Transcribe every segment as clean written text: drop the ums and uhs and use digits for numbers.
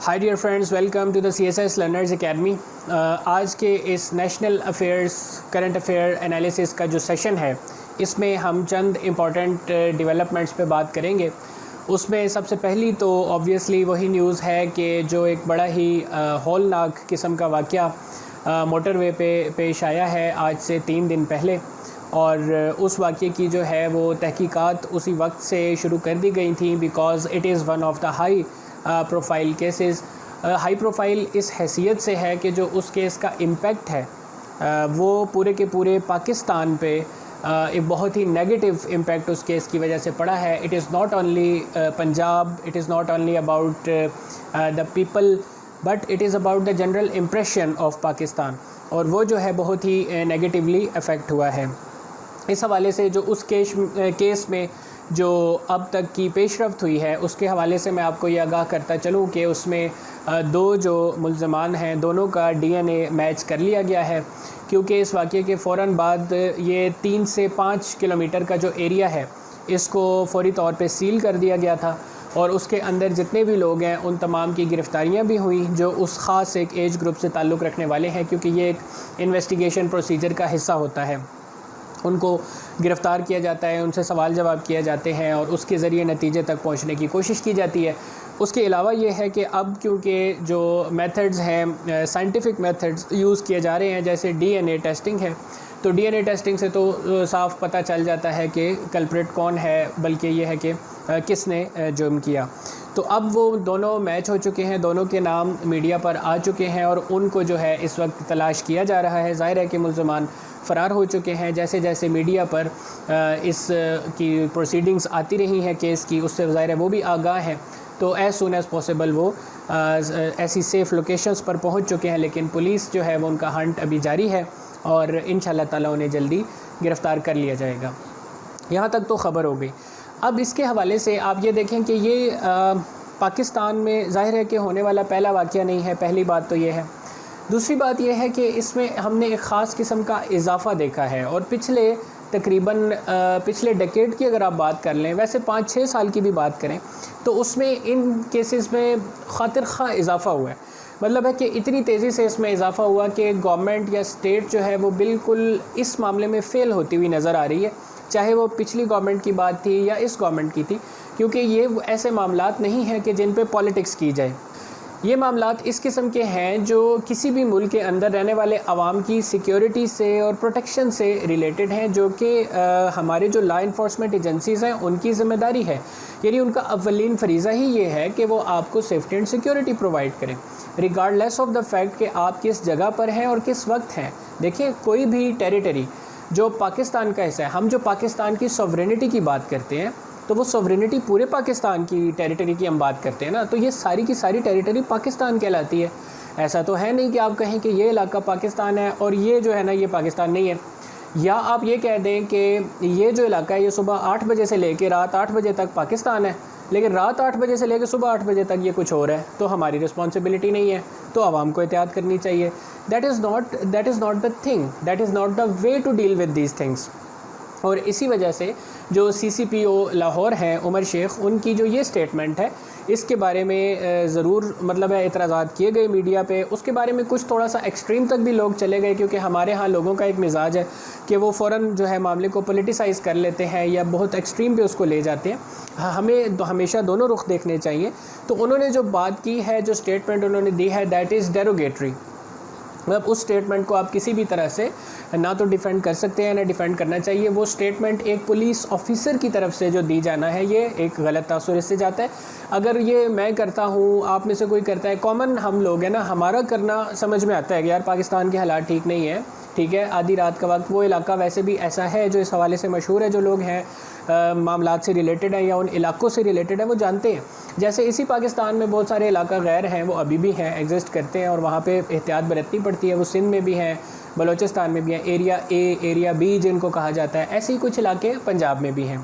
High dear friends, welcome to the CSS learners academy. آج کے اس national affairs current affair analysis کا جو سیشن ہے، اس میں ہم چند امپورٹنٹ ڈیولپمنٹس پہ بات کریں گے۔ اس میں سب سے پہلی تو آبویسلی وہی نیوز ہے کہ جو ایک بڑا ہی ہولناک قسم کا واقعہ موٹر وے پہ پیش آیا ہے آج سے 3 دن پہلے، اور اس واقعے کی جو ہے وہ تحقیقات اسی وقت سے شروع کر دی گئی تھیں، because it is one of the high profile cases. High profile اس حیثیت سے ہے کہ جو اس کیس کا امپیکٹ ہے وہ پورے کے پورے پاکستان پہ ایک بہت ہی نیگیٹو امپیکٹ اس کیس کی وجہ سے پڑا ہے۔ It is not only Punjab, it is not only about the people, but it is about the general impression of Pakistan, اور وہ جو ہے بہت ہی نیگیٹیولی افیکٹ ہوا ہے۔ اس حوالے سے جو اس کیس میں جو اب تک کی پیش رفت ہوئی ہے، اس کے حوالے سے میں آپ کو یہ آگاہ کرتا چلوں کہ اس میں 2 جو ملزمان ہیں، دونوں کا DNA میچ کر لیا گیا ہے، کیونکہ اس واقعے کے فوراً بعد یہ 3 سے 5 کلومیٹر کا جو ایریا ہے، اس کو فوری طور پہ سیل کر دیا گیا تھا، اور اس کے اندر جتنے بھی لوگ ہیں ان تمام کی گرفتاریاں بھی ہوئیں جو اس خاص ایک ایج گروپ سے تعلق رکھنے والے ہیں، کیونکہ یہ ایک انویسٹیگیشن پروسیجر کا حصہ ہوتا ہے۔ ان کو گرفتار کیا جاتا ہے، ان سے سوال جواب کیے جاتے ہیں، اور اس کے ذریعے نتیجے تک پہنچنے کی کوشش کی جاتی ہے۔ اس کے علاوہ یہ ہے کہ اب کیونکہ جو میتھڈز ہیں، سائنٹیفک میتھڈز یوز کیے جا رہے ہیں، جیسے DNA ٹیسٹنگ ہے، تو DNA ٹیسٹنگ سے تو صاف پتہ چل جاتا ہے کہ کلپریٹ کون ہے، بلکہ یہ ہے کہ کس نے جرم کیا۔ تو اب وہ دونوں میچ ہو چکے ہیں، دونوں کے نام میڈیا پر آ چکے ہیں، اور ان کو جو ہے اس وقت تلاش کیا جا رہا ہے۔ ظاہر ہے کہ ملزمان فرار ہو چکے ہیں۔ جیسے جیسے میڈیا پر اس کی پروسیڈنگز آتی رہی ہیں کیس کی، اس سے ظاہر ہے وہ بھی آگاہ ہیں، تو ایز سون ایز پاسبل وہ ایسی سیف لوکیشنز پر پہنچ چکے ہیں، لیکن پولیس جو ہے وہ ان کا ہنٹ ابھی جاری ہے، اور انشاءاللہ تعالیٰ انہیں جلدی گرفتار کر لیا جائے گا۔ یہاں تک تو خبر ہو گئی۔ اب اس کے حوالے سے آپ یہ دیکھیں کہ یہ پاکستان میں ظاہر ہے کہ ہونے والا پہلا واقعہ نہیں ہے، پہلی بات تو یہ ہے۔ دوسری بات یہ ہے کہ اس میں ہم نے ایک خاص قسم کا اضافہ دیکھا ہے، اور پچھلے ڈیکیڈ کی اگر آپ بات کر لیں، ویسے 5-6 سال کی بھی بات کریں، تو اس میں ان کیسز میں خاطر خواہ اضافہ ہوا ہے۔ مطلب ہے کہ اتنی تیزی سے اس میں اضافہ ہوا کہ گورنمنٹ یا اسٹیٹ جو ہے وہ بالکل اس معاملے میں فیل ہوتی ہوئی نظر آ رہی ہے، چاہے وہ پچھلی گورنمنٹ کی بات تھی یا اس گورنمنٹ کی تھی، کیونکہ یہ ایسے معاملات نہیں ہیں کہ جن پہ پالیٹکس کی جائے۔ یہ معاملات اس قسم کے ہیں جو کسی بھی ملک کے اندر رہنے والے عوام کی سیکیورٹی سے اور پروٹیکشن سے ریلیٹڈ ہیں، جو کہ ہمارے جو لا انفورسمنٹ ایجنسیز ہیں ان کی ذمہ داری ہے۔ یعنی ان کا اولین فریضہ ہی یہ ہے کہ وہ آپ کو سیفٹی اینڈ سیکیورٹی پرووائڈ کریں، regard less of the fact کہ آپ کس جگہ پر ہیں اور کس وقت ہیں۔ دیکھیں، کوئی بھی ٹیریٹری جو پاکستان کا حصہ ہے، ہم جو پاکستان کی سوورینٹی کی بات کرتے ہیں، تو وہ سوورینٹی پورے پاکستان کی ٹیریٹری کی ہم بات کرتے ہیں نا، تو یہ ساری کی ساری ٹیریٹری پاکستان کہلاتی ہے۔ ایسا تو ہے نہیں کہ آپ کہیں کہ یہ علاقہ پاکستان ہے اور یہ جو ہے نا یہ پاکستان نہیں ہے، یا آپ یہ کہہ دیں کہ یہ جو علاقہ ہے یہ صبح 8 بجے سے لے کے رات 8 بجے تک پاکستان ہے، لیکن رات 8 بجے سے لے کے صبح 8 بجے تک یہ کچھ اور ہے، تو ہماری رسپانسبلٹی نہیں ہے، تو عوام کو احتیاط کرنی چاہیے۔ That is not the thing, that is not the way to deal with these things. اور اسی وجہ سے جو CCPO لاہور ہیں عمر شیخ، ان کی جو یہ سٹیٹمنٹ ہے، اس کے بارے میں ضرور مطلب ہے اعتراضات کیے گئے میڈیا پہ۔ اس کے بارے میں کچھ تھوڑا سا ایکسٹریم تک بھی لوگ چلے گئے، کیونکہ ہمارے ہاں لوگوں کا ایک مزاج ہے کہ وہ فوراً جو ہے معاملے کو پولیٹیسائز کر لیتے ہیں یا بہت ایکسٹریم پہ اس کو لے جاتے ہیں۔ ہمیں ہمیشہ دونوں رخ دیکھنے چاہیے۔ تو انہوں نے جو بات کی ہے، جو سٹیٹمنٹ انہوں نے دی ہے، دیٹ از ڈیروگیٹری۔ مطلب اس سٹیٹمنٹ کو آپ کسی بھی طرح سے نہ تو ڈیفینڈ کر سکتے ہیں، نہ ڈیفینڈ کرنا چاہیے۔ وہ سٹیٹمنٹ ایک پولیس آفیسر کی طرف سے جو دی جانا ہے، یہ ایک غلط تاثر اس سے جاتا ہے۔ اگر یہ میں کرتا ہوں، آپ میں سے کوئی کرتا ہے، کامن ہم لوگ ہیں نا، ہمارا کرنا سمجھ میں آتا ہے کہ یار پاکستان کے حالات ٹھیک نہیں ہیں، ٹھیک ہے، آدھی رات کا وقت، وہ علاقہ ویسے بھی ایسا ہے جو اس حوالے سے مشہور ہے، جو لوگ ہیں معاملات سے ریلیٹڈ ہیں یا ان علاقوں سے ریلیٹڈ ہیں، وہ جانتے ہیں۔ جیسے اسی پاکستان میں بہت سارے علاقہ غیر ہیں، وہ ابھی بھی ہیں، ایگزسٹ کرتے ہیں، اور وہاں پہ احتیاط برتنی پڑتی ہے۔ وہ سندھ میں بھی ہیں، بلوچستان میں بھی ہیں، ایریا A، ایریا B جن کو کہا جاتا ہے، ایسے ہی کچھ علاقے پنجاب میں بھی ہیں۔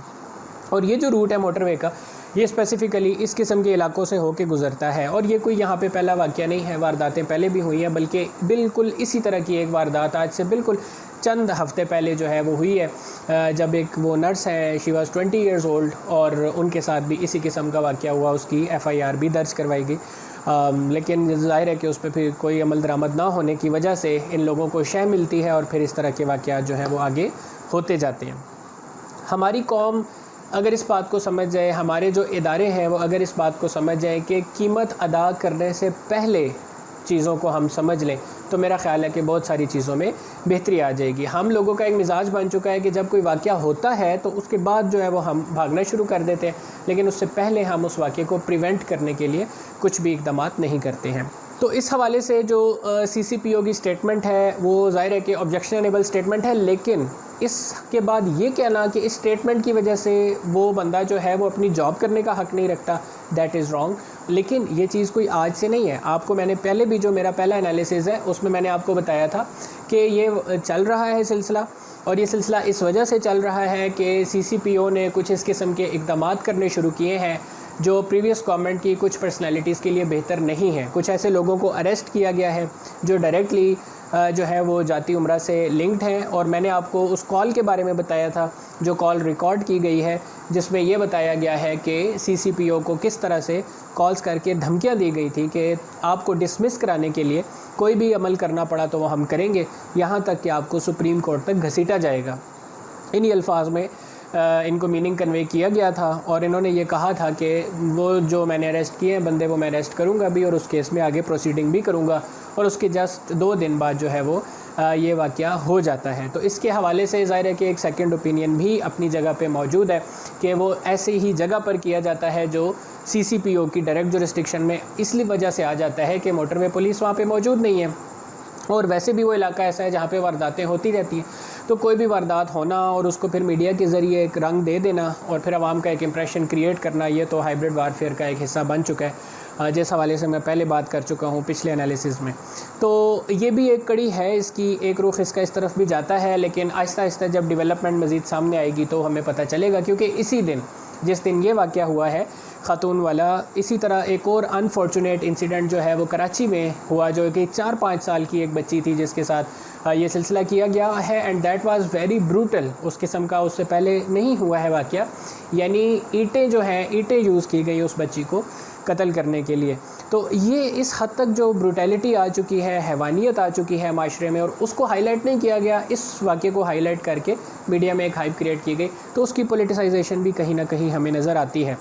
اور یہ جو روٹ ہے موٹر وے کا، یہ اسپیسیفکلی اس قسم کے علاقوں سے ہو کے گزرتا ہے، اور یہ کوئی یہاں پہ پہلا واقعہ نہیں ہے، وارداتیں پہلے بھی ہوئی ہیں، بلکہ بالکل اسی طرح کی ایک واردات آج سے بالکل چند ہفتے پہلے جو ہے وہ ہوئی ہے، جب ایک وہ نرس ہے، شی واز 20 ایئرز اولڈ، اور ان کے ساتھ بھی اسی قسم کا واقعہ ہوا، اس کی FIR بھی درج کروائی گئی۔ لیکن ظاہر ہے کہ اس پہ پھر کوئی عمل درآمد نہ ہونے کی وجہ سے ان لوگوں کو شہ ملتی ہے اور پھر اس طرح کے واقعات جو ہیں وہ آگے ہوتے جاتے ہیں۔ ہماری قوم اگر اس بات کو سمجھ جائے، ہمارے جو ادارے ہیں وہ اگر اس بات کو سمجھ جائیں کہ قیمت ادا کرنے سے پہلے چیزوں کو ہم سمجھ لیں، تو میرا خیال ہے کہ بہت ساری چیزوں میں بہتری آ جائے گی۔ ہم لوگوں کا ایک مزاج بن چکا ہے کہ جب کوئی واقعہ ہوتا ہے تو اس کے بعد جو ہے وہ ہم بھاگنا شروع کر دیتے ہیں، لیکن اس سے پہلے ہم اس واقعے کو پریونٹ کرنے کے لیے کچھ بھی اقدامات نہیں کرتے ہیں۔ تو اس حوالے سے جو سی سی پی او کی سٹیٹمنٹ ہے وہ ظاہر ہے کہ آبجیکشنیبل سٹیٹمنٹ ہے، لیکن اس کے بعد یہ کہنا کہ اس سٹیٹمنٹ کی وجہ سے وہ بندہ جو ہے وہ اپنی جاب کرنے کا حق نہیں رکھتا، دیٹ از رانگ۔ لیکن یہ چیز کوئی آج سے نہیں ہے، آپ کو میں نے پہلے بھی جو میرا پہلا انالیسز ہے اس میں میں نے آپ کو بتایا تھا کہ یہ چل رہا ہے سلسلہ، اور یہ سلسلہ اس وجہ سے چل رہا ہے کہ سی سی پی او نے کچھ اس قسم کے اقدامات کرنے شروع کیے ہیں جو پریویس گورنمنٹ کی کچھ پرسنالٹیز کے لیے بہتر نہیں ہیں۔ کچھ ایسے لوگوں کو اریسٹ کیا گیا ہے جو ڈائریکٹلی جو ہے وہ جاتی عمرہ سے لنکڈ ہیں، اور میں نے آپ کو اس کال کے بارے میں بتایا تھا جو کال ریکارڈ کی گئی ہے، جس میں یہ بتایا گیا ہے کہ سی سی پی او کو کس طرح سے کالز کر کے دھمکیاں دی گئی تھی کہ آپ کو ڈسمس کرانے کے لیے کوئی بھی عمل کرنا پڑا تو وہ ہم کریں گے، یہاں تک کہ آپ کو سپریم کورٹ تک گھسیٹا جائے گا۔ انہی الفاظ میں ان کو میننگ کنوے کیا گیا تھا، اور انہوں نے یہ کہا تھا کہ وہ جو میں نے اریسٹ کیے ہیں بندے وہ میں اریسٹ کروں گا بھی، اور اس کیس میں آگے پروسیڈنگ بھی کروں گا، اور اس کے جسٹ 2 دن بعد جو ہے وہ یہ واقعہ ہو جاتا ہے۔ تو اس کے حوالے سے ظاہر ہے کہ ایک سیکنڈ اوپینین بھی اپنی جگہ پہ موجود ہے کہ وہ ایسے ہی جگہ پر کیا جاتا ہے جو سی سی پی او کی ڈائریکٹ جورسڈکشن میں اس لیے وجہ سے آ جاتا ہے کہ موٹر وے پولیس وہاں پہ موجود نہیں ہے، اور ویسے بھی وہ علاقہ ایسا ہے جہاں پہ وارداتیں ہوتی رہتی ہیں، تو کوئی بھی واردات ہونا اور اس کو پھر میڈیا کے ذریعے ایک رنگ دے دینا اور پھر عوام کا ایک امپریشن کریٹ کرنا، یہ تو ہائبرڈ وارفیئر کا ایک حصہ بن چکا ہے، جس حوالے سے میں پہلے بات کر چکا ہوں پچھلے انالیسز میں۔ تو یہ بھی ایک کڑی ہے، اس کی ایک رخ اس کا اس طرف بھی جاتا ہے، لیکن آہستہ آہستہ جب ڈیولپمنٹ مزید سامنے آئے گی تو ہمیں پتہ چلے گا، کیونکہ اسی دن جس دن یہ واقعہ ہوا ہے خاتون والا، اسی طرح ایک اور انفارچونیٹ انسیڈنٹ جو ہے وہ کراچی میں ہوا، جو کہ 4-5 سال کی ایک بچی تھی جس کے ساتھ یہ سلسلہ کیا گیا ہے، and that was very brutal. اس قسم کا اس سے پہلے نہیں ہوا ہے واقعہ، یعنی اینٹیں جو ہیں، اینٹیں یوز کی گئی اس بچی کو قتل کرنے کے لیے۔ تو یہ اس حد تک جو بروٹیلٹی آ چکی ہے، حیوانیت آ چکی ہے معاشرے میں، اور اس کو ہائی لائٹ نہیں کیا گیا، اس واقعے کو ہائی لائٹ کر کے میڈیا میں ایک ہائپ کریٹ کی گئی، تو اس کی پولیٹیسائزیشن بھی کہیں نہ کہیں ہمیں نظر آتی ہے۔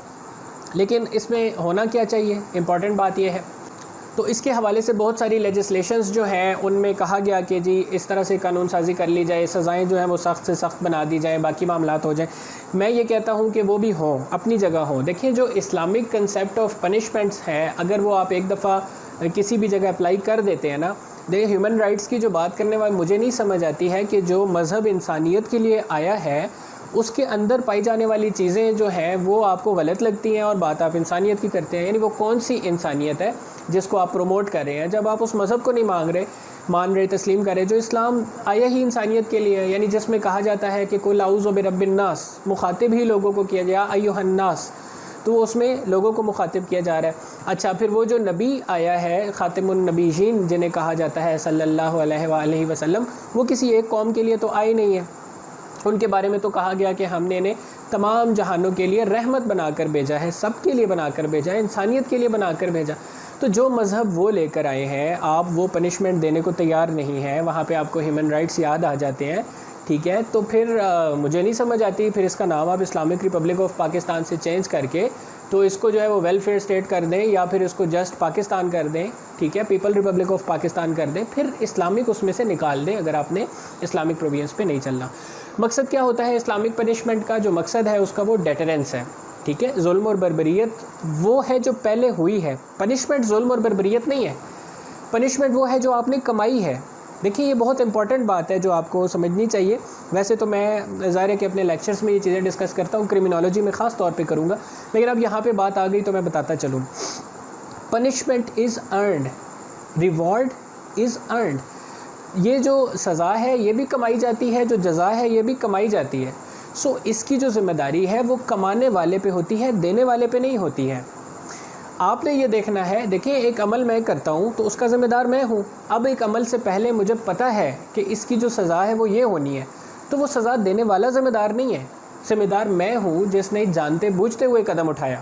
لیکن اس میں ہونا کیا چاہیے، امپورٹنٹ بات یہ ہے، تو اس کے حوالے سے بہت ساری لیجسلیشنز جو ہیں ان میں کہا گیا کہ جی اس طرح سے قانون سازی کر لی جائے، سزائیں جو ہیں وہ سخت سے سخت بنا دی جائیں، باقی معاملات ہو جائیں۔ میں یہ کہتا ہوں کہ وہ بھی ہوں، اپنی جگہ ہوں۔ دیکھیں جو اسلامک کنسیپٹ آف پنشمنٹس ہے، اگر وہ آپ ایک دفعہ کسی بھی جگہ اپلائی کر دیتے ہیں نا، دیکھیں ہیومن رائٹس کی جو بات کرنے والی مجھے نہیں سمجھ آتی ہے کہ جو مذہب انسانیت کے لیے آیا ہے اس کے اندر پائی جانے والی چیزیں جو ہیں وہ آپ کو غلط لگتی ہیں اور بات آپ انسانیت کی کرتے ہیں، یعنی وہ کون سی انسانیت ہے جس کو آپ پروموٹ کر رہے ہیں جب آپ اس مذہب کو نہیں مان رہے تسلیم کر رہے جو اسلام آیا ہی انسانیت کے لیے، یعنی جس میں کہا جاتا ہے کہ قل اعوذ برب الناس، مخاطب ہی لوگوں کو کیا گیا ایھا الناس، تو اس میں لوگوں کو مخاطب کیا جا رہا ہے۔ اچھا پھر وہ جو نبی آیا ہے خاتم النبیین جنہیں کہا جاتا ہے صلی اللہ علیہ وآلہ وسلم، وہ کسی ایک قوم کے لیے تو آئے نہیں ہیں، ان کے بارے میں تو کہا گیا کہ ہم نے انہیں تمام جہانوں کے لیے رحمت بنا کر بھیجا ہے، سب کے لیے بنا کر بھیجا ہے، انسانیت کے لیے بنا کر بھیجا۔ تو جو مذہب وہ لے کر آئے ہیں آپ وہ پنشمنٹ دینے کو تیار نہیں ہیں، وہاں پہ آپ کو ہیومن رائٹس یاد آ جاتے ہیں، ٹھیک ہے، تو پھر مجھے نہیں سمجھ آتی پھر اس کا نام آپ اسلامک ریپبلک آف پاکستان سے چینج کر کے تو اس کو جو ہے وہ ویلفیئر اسٹیٹ کر دیں، یا پھر اس کو جسٹ پاکستان کر دیں، ٹھیک ہے، پیپل ریپبلک آف پاکستان کر دیں، پھر اسلامک اس میں سے نکال دیں اگر آپ نے اسلامک پرووینس پہ نہیں چلنا۔ مقصد کیا ہوتا ہے اسلامک پنشمنٹ کا؟ جو مقصد ہے اس کا وہ ڈیٹرنس ہے، ٹھیک ہے، ظلم اور بربریت وہ ہے جو پہلے ہوئی ہے، پنشمنٹ ظلم اور بربریت نہیں ہے، پنشمنٹ وہ ہے جو آپ نے کمائی ہے۔ دیکھیں یہ بہت امپورٹنٹ بات ہے جو آپ کو سمجھنی چاہیے، ویسے تو میں ظاہر ہے کہ اپنے لیکچرز میں یہ چیزیں ڈسکس کرتا ہوں، کرمنالوجی میں خاص طور پہ کروں گا، لیکن اب یہاں پہ بات آ گئی تو میں بتاتا چلوں۔ Punishment is earned, reward is earned, یہ جو سزا ہے یہ بھی کمائی جاتی ہے، جو جزا ہے یہ بھی کمائی جاتی ہے، سو اس کی جو ذمہ داری ہے وہ کمانے والے پہ ہوتی ہے، دینے والے پہ نہیں ہوتی ہے۔ آپ نے یہ دیکھنا ہے، دیکھیں ایک عمل میں کرتا ہوں تو اس کا ذمہ دار میں ہوں، اب ایک عمل سے پہلے مجھے پتہ ہے کہ اس کی جو سزا ہے وہ یہ ہونی ہے، تو وہ سزا دینے والا ذمہ دار نہیں ہے، ذمہ دار میں ہوں جس نے جانتے بوجھتے ہوئے قدم اٹھایا۔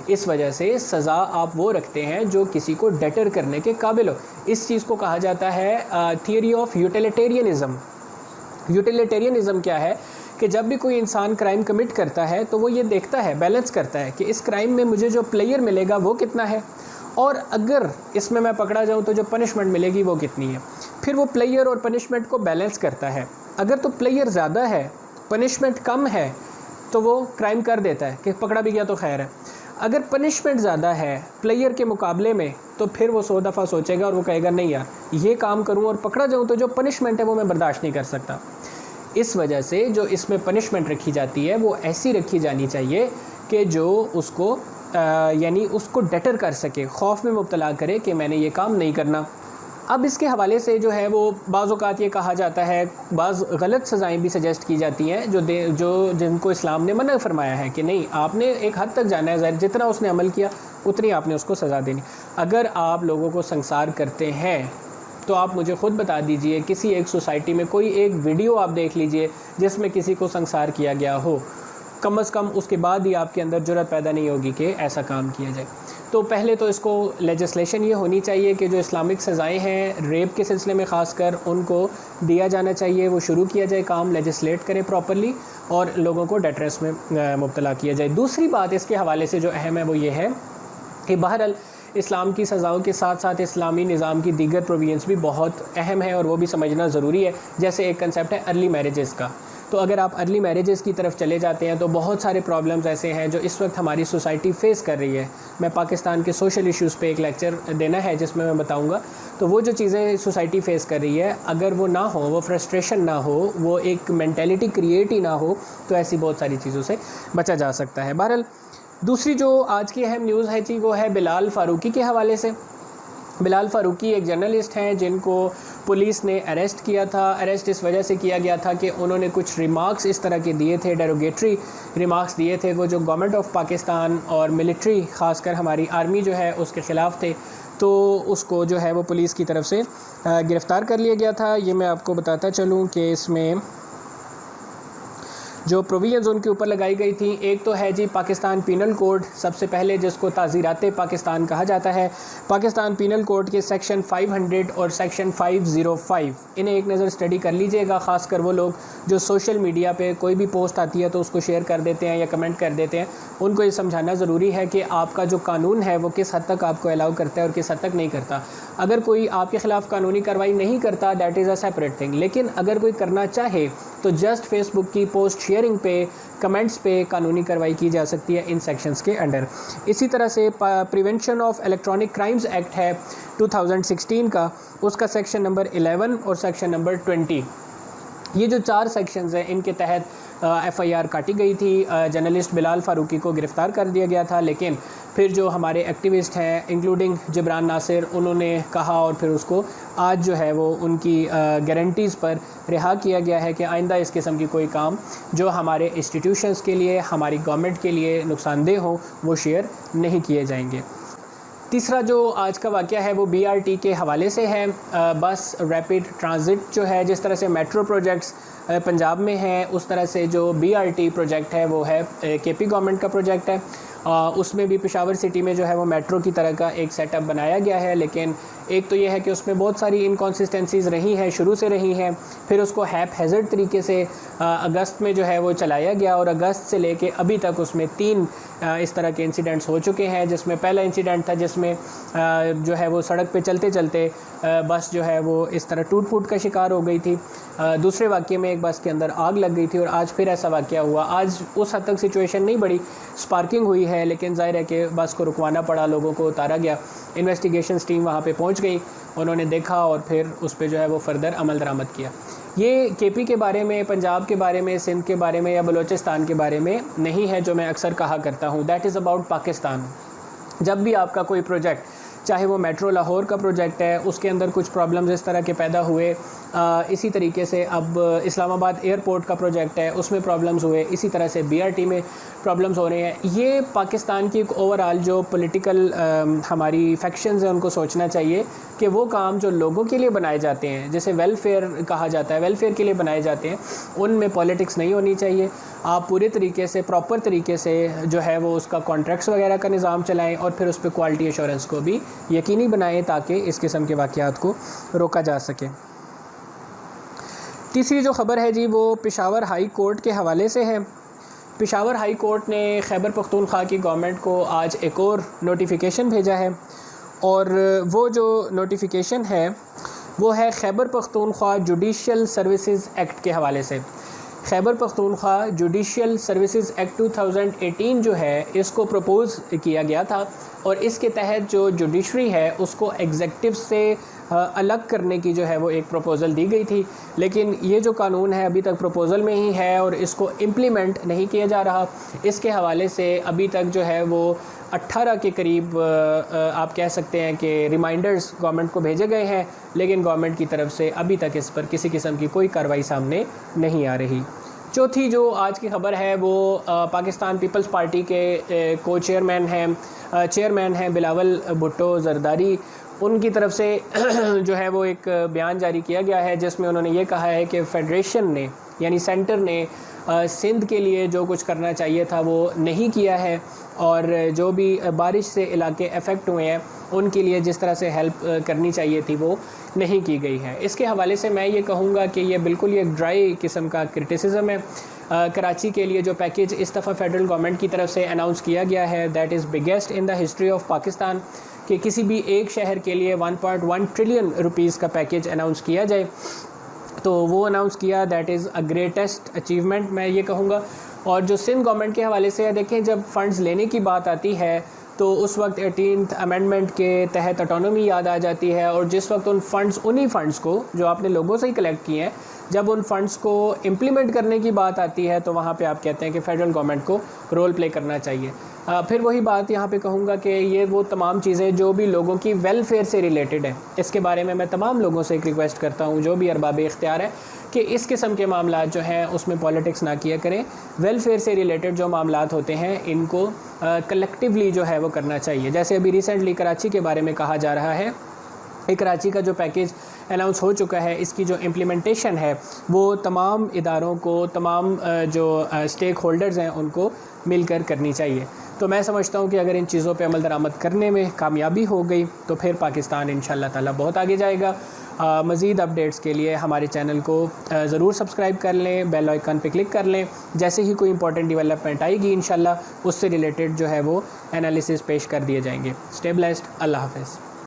اس وجہ سے سزا آپ وہ رکھتے ہیں جو کسی کو ڈیٹر کرنے کے قابل ہو. اس چیز کو کہا جاتا ہے تھیوری آف یوٹیلیٹیرینزم. یوٹیلیٹیرینزم کیا ہے کہ جب بھی کوئی انسان کرائم کمٹ کرتا ہے تو وہ یہ دیکھتا ہے, بیلنس کرتا ہے کہ اس کرائم میں مجھے جو پلیئر ملے گا وہ کتنا ہے, اور اگر اس میں پکڑا جاؤں تو جو پنشمنٹ ملے گی وہ کتنی ہے. پھر وہ پلیئر اور پنشمنٹ کو بیلنس کرتا ہے. اگر تو پلیئر زیادہ ہے, پنشمنٹ کم ہے, تو وہ کرائم کر دیتا ہے کہ پکڑا بھی گیا تو خیر ہے. اگر پنشمنٹ زیادہ ہے پلیئر کے مقابلے میں تو پھر وہ 100 دفعہ سوچے گا اور وہ کہے گا نہیں یار یہ کام کروں اور پکڑا جاؤں تو جو پنشمنٹ ہے وہ میں برداشت نہیں کر سکتا. اس وجہ سے جو اس میں پنشمنٹ رکھی جاتی ہے وہ ایسی رکھی جانی چاہیے کہ جو اس کو یعنی اس کو ڈیٹر کر سکے, خوف میں مبتلا کرے کہ میں نے یہ کام نہیں کرنا. اب اس کے حوالے سے جو ہے وہ بعض اوقات یہ کہا جاتا ہے, بعض غلط سزائیں بھی سجیسٹ کی جاتی ہیں جن کو اسلام نے منع فرمایا ہے کہ نہیں آپ نے ایک حد تک جانا ہے, جتنا اس نے عمل کیا اتنی آپ نے اس کو سزا دینی. اگر آپ لوگوں کو سنسار کرتے ہیں تو آپ مجھے خود بتا دیجئے کسی ایک سوسائٹی میں کوئی ایک ویڈیو آپ دیکھ لیجئے جس میں کسی کو سنسار کیا گیا ہو, کم از کم اس کے بعد ہی آپ کے اندر جرأت پیدا نہیں ہوگی کہ ایسا کام کیا جائے. تو پہلے تو اس کو لیجسلیشن یہ ہونی چاہیے کہ جو اسلامک سزائیں ہیں ریپ کے سلسلے میں خاص کر ان کو دیا جانا چاہیے, وہ شروع کیا جائے, کام لیجسلیٹ کرے پراپرلی اور لوگوں کو ڈیٹرنس میں مبتلا کیا جائے. دوسری بات اس کے حوالے سے جو اہم ہے وہ یہ ہے کہ بہرحال اسلام کی سزاؤں کے ساتھ ساتھ اسلامی نظام کی دیگر پرووینس بھی بہت اہم ہے اور وہ بھی سمجھنا ضروری ہے. جیسے ایک کنسیپٹ ہے ارلی میرجز کا. تو اگر آپ ارلی میرجز کی طرف چلے جاتے ہیں تو بہت سارے پرابلمز ایسے ہیں جو اس وقت ہماری سوسائٹی فیس کر رہی ہے. میں پاکستان کے سوشل ایشوز پہ ایک لیکچر دینا ہے جس میں بتاؤں گا. تو وہ جو چیزیں سوسائٹی فیس کر رہی ہے اگر وہ نہ ہوں, وہ فرسٹریشن نہ ہو, وہ ایک مینٹیلٹی کریٹ ہی نہ ہو تو ایسی بہت ساری چیزوں سے بچا جا سکتا ہے. بہرحال دوسری جو آج کی اہم نیوز ہے جی وہ ہے بلال فاروقی کے حوالے سے. بلال فاروقی ایک جرنلسٹ ہیں جن کو پولیس نے اریسٹ کیا تھا. اریسٹ اس وجہ سے کیا گیا تھا کہ انہوں نے کچھ ریمارکس اس طرح کے دیے تھے, ڈیروگیٹری ریمارکس دیے تھے وہ جو گورنمنٹ آف پاکستان اور ملٹری خاص کر ہماری آرمی جو ہے اس کے خلاف تھے. تو اس کو جو ہے وہ پولیس کی طرف سے گرفتار کر لیا گیا تھا. یہ میں آپ کو بتاتا چلوں کہ اس میں جو پروویژنز ان کے اوپر لگائی گئی تھیں, ایک تو ہے جی پاکستان پینل کوڈ سب سے پہلے جس کو تعزیرات پاکستان کہا جاتا ہے. پاکستان پینل کوڈ کے سیکشن 500 اور سیکشن 505 انہیں ایک نظر اسٹڈی کر لیجئے گا. خاص کر وہ لوگ جو سوشل میڈیا پہ کوئی بھی پوسٹ آتی ہے تو اس کو شیئر کر دیتے ہیں یا کمنٹ کر دیتے ہیں, ان کو یہ سمجھانا ضروری ہے کہ آپ کا جو قانون ہے وہ کس حد تک آپ کو الاؤ کرتا ہے اور کس حد تک نہیں کرتا. اگر کوئی آپ کے خلاف قانونی کارروائی نہیں کرتا that is a separate thing, لیکن اگر کوئی کرنا چاہے تو جسٹ فیس بک کی پوسٹ شیئرنگ پہ, کمنٹس پہ قانونی کارروائی کی جا سکتی ہے ان سیکشنز کے انڈر. اسی طرح سے prevention of electronic crimes act ہے 2016 کا, اس کا سیکشن نمبر 11 اور سیکشن نمبر 20. یہ جو 4 سیکشنز ہیں ان کے تحت ایف آئی آر کاٹی گئی تھی. جرنلسٹ بلال فاروقی کو گرفتار کر دیا گیا تھا, لیکن پھر جو ہمارے ایکٹیوسٹ ہیں انکلوڈنگ جبران ناصر انہوں نے کہا اور پھر اس کو آج جو ہے وہ ان کی گارنٹیز پر رہا کیا گیا ہے کہ آئندہ اس قسم کی کوئی کام جو ہمارے انسٹیٹیوشنز کے لیے, ہماری گورنمنٹ کے لیے نقصان دہ ہوں وہ شیئر نہیں کیے جائیں گے. تیسرا جو آج کا واقعہ ہے وہ بی آر ٹی کے حوالے سے ہے. بس ریپڈ ٹرانزٹ جو ہے, جس طرح سے میٹرو پروجیکٹس پنجاب میں ہیں اس طرح سے جو بی آر ٹی پروجیکٹ ہے وہ ہے کے پی گورنمنٹ کا پروجیکٹ ہے. اس میں بھی پشاور سٹی میں جو ہے وہ میٹرو کی طرح کا ایک سیٹ اپ بنایا گیا ہے, لیکن ایک تو یہ ہے کہ اس میں بہت ساری انکانسسٹنسیز رہی ہیں, شروع سے رہی ہیں. پھر اس کو ہیپ ہیزرڈ طریقے سے اگست میں جو ہے وہ چلایا گیا اور اگست سے لے کے ابھی تک اس میں 3 اس طرح کے انسیڈنٹس ہو چکے ہیں, جس میں پہلا انسیڈنٹ تھا جس میں جو ہے وہ سڑک پہ چلتے چلتے بس جو ہے وہ اس طرح ٹوٹ پھوٹ کا شکار ہو گئی تھی. دوسرے واقعے میں ایک بس کے اندر آگ لگ گئی تھی اور آج پھر ایسا واقعہ ہوا. آج اس حد تک سچویشن نہیں بڑی, سپارکنگ ہوئی ہے, لیکن ظاہر ہے کہ بس کو رکوانا پڑا, لوگوں کو اتارا گیا. انویسٹیگیشنز ٹیم وہاں پہ پہنچ گئی, انہوں نے دیکھا اور پھر اس پہ جو ہے وہ فردر عمل درآمد کیا. یہ کے پی کے بارے میں, پنجاب کے بارے میں, سندھ کے بارے میں یا بلوچستان کے بارے میں نہیں ہے جو میں اکثر کہا کرتا ہوں. That is about Pakistan. جب بھی آپ کا کوئی پروجیکٹ, چاہے وہ میٹرو لاہور کا پروجیکٹ ہے, اس کے اندر کچھ پرابلمز اس طرح کے پیدا ہوئے اسی طریقے سے اب اسلام آباد ایئرپورٹ کا پروجیکٹ ہے، اس میں پرابلمز ہوئے، اسی طرح سے BRT میں پرابلمز ہو رہے ہیں۔ یہ پاکستان کی ایک اوور آل جو پولیٹیکل ہماری فیکشنز ہیں ان کو سوچنا چاہیے کہ وہ کام جو لوگوں کے لیے بنائے جاتے ہیں، جیسے ویلفیئر کہا جاتا ہے، ویلفیئر کے لیے بنائے جاتے ہیں، ان میں پولیٹکس نہیں ہونی چاہیے۔ آپ پورے طریقے سے پراپر طریقے سے جو ہے وہ اس کا کانٹریکٹس وغیرہ کا نظام چلائیں، اور پھر اس پہ کوالٹی ایشورنس کو بھی یقینی بنائیں تاکہ اس قسم کے واقعات کو روکا جا سکے۔ تیسری جو خبر ہے جی وہ پشاور ہائی کورٹ کے حوالے سے ہے۔ پشاور ہائی کورٹ نے خیبر پختونخوا کی گورنمنٹ کو آج ایک اور نوٹیفیکیشن بھیجا ہے، اور وہ جو نوٹیفیکیشن ہے وہ ہے Khyber Pakhtunkhwa judicial services act کے حوالے سے۔ Khyber Pakhtunkhwa judicial services act 2018 جو ہے اس کو پروپوز کیا گیا تھا، اور اس کے تحت جو جوڈیشری ہے اس کو ایگزیکٹو سے الگ کرنے کی جو ہے وہ ایک پروپوزل دی گئی تھی، لیکن یہ جو قانون ہے ابھی تک پروپوزل میں ہی ہے اور اس کو امپلیمنٹ نہیں کیا جا رہا۔ اس کے حوالے سے ابھی تک جو ہے وہ 18 کے قریب آپ کہہ سکتے ہیں کہ ریمائنڈرز گورنمنٹ کو بھیجے گئے ہیں، لیکن گورنمنٹ کی طرف سے ابھی تک اس پر کسی قسم کی کوئی کارروائی سامنے نہیں آ رہی۔ چوتھی جو آج کی خبر ہے وہ پاکستان پیپلز پارٹی کے کو چیئرمین ہیں بلاول بھٹو زرداری، ان کی طرف سے جو ہے وہ ایک بیان جاری کیا گیا ہے جس میں انہوں نے یہ کہا ہے کہ فیڈریشن نے یعنی سینٹر نے سندھ کے لیے جو کچھ کرنا چاہیے تھا وہ نہیں کیا ہے، اور جو بھی بارش سے علاقے افیکٹ ہوئے ہیں ان کے لیے جس طرح سے ہیلپ کرنی چاہیے تھی وہ نہیں کی گئی ہے۔ اس کے حوالے سے میں یہ کہوں گا کہ یہ بالکل ایک ڈرائی قسم کا کرٹیسزم ہے۔ کراچی کے لیے جو پیکیج اس دفعہ فیڈرل گورنمنٹ کی طرف سے اناؤنس کیا گیا ہے that is biggest in the history of Pakistan, کہ کسی بھی ایک شہر کے لیے 1.1 ٹریلین روپیز کا پیکیج اناؤنس کیا جائے، تو وہ اناؤنس کیا that is a greatest achievement میں یہ کہوں گا۔ اور جو سندھ گورنمنٹ کے حوالے سے دیکھیں، جب فنڈز لینے کی بات آتی ہے تو اس وقت 18th امینڈمنٹ کے تحت اٹانومی یاد آ جاتی ہے، اور جس وقت انہی فنڈز کو جو آپ نے لوگوں سے ہی کلیکٹ کیے ہیں، جب ان فنڈز کو امپلیمنٹ کرنے کی بات آتی ہے تو وہاں پہ آپ کہتے ہیں کہ فیڈرل گورنمنٹ کو رول پلے کرنا چاہیے۔ پھر وہی بات یہاں پہ کہوں گا کہ یہ وہ تمام چیزیں جو بھی لوگوں کی ویلفیئر سے ریلیٹڈ ہیں، اس کے بارے میں تمام لوگوں سے ایک ریکویسٹ کرتا ہوں جو بھی ارباب اختیار ہے کہ اس قسم کے معاملات جو ہیں اس میں پالیٹکس نہ کیا کریں۔ ویلفیئر سے ریلیٹڈ جو معاملات ہوتے ہیں ان کو کلیکٹیولی جو ہے وہ کرنا چاہیے۔ جیسے ابھی ریسنٹلی کراچی کے بارے میں کہا جا رہا ہے، کراچی کا جو پیکیج اناؤنس ہو چکا ہے، اس کی جو امپلیمنٹیشن ہے وہ تمام اداروں کو، تمام جو اسٹیک ہولڈرز ہیں ان کو مل کر کرنی چاہیے۔ تو میں سمجھتا ہوں کہ اگر ان چیزوں پہ عمل درآمد کرنے میں کامیابی ہو گئی تو پھر پاکستان انشاءاللہ تعالیٰ بہت آگے جائے گا۔ مزید اپڈیٹس کے لیے ہمارے چینل کو ضرور سبسکرائب کر لیں، بیل آئیکن پہ کلک کر لیں، جیسے ہی کوئی امپورٹنٹ ڈیولپمنٹ آئے گی انشاءاللہ اس سے ریلیٹڈ جو ہے وہ انالیسز پیش کر دیے جائیں گے۔ اسٹے بلیسڈ، اللہ حافظ۔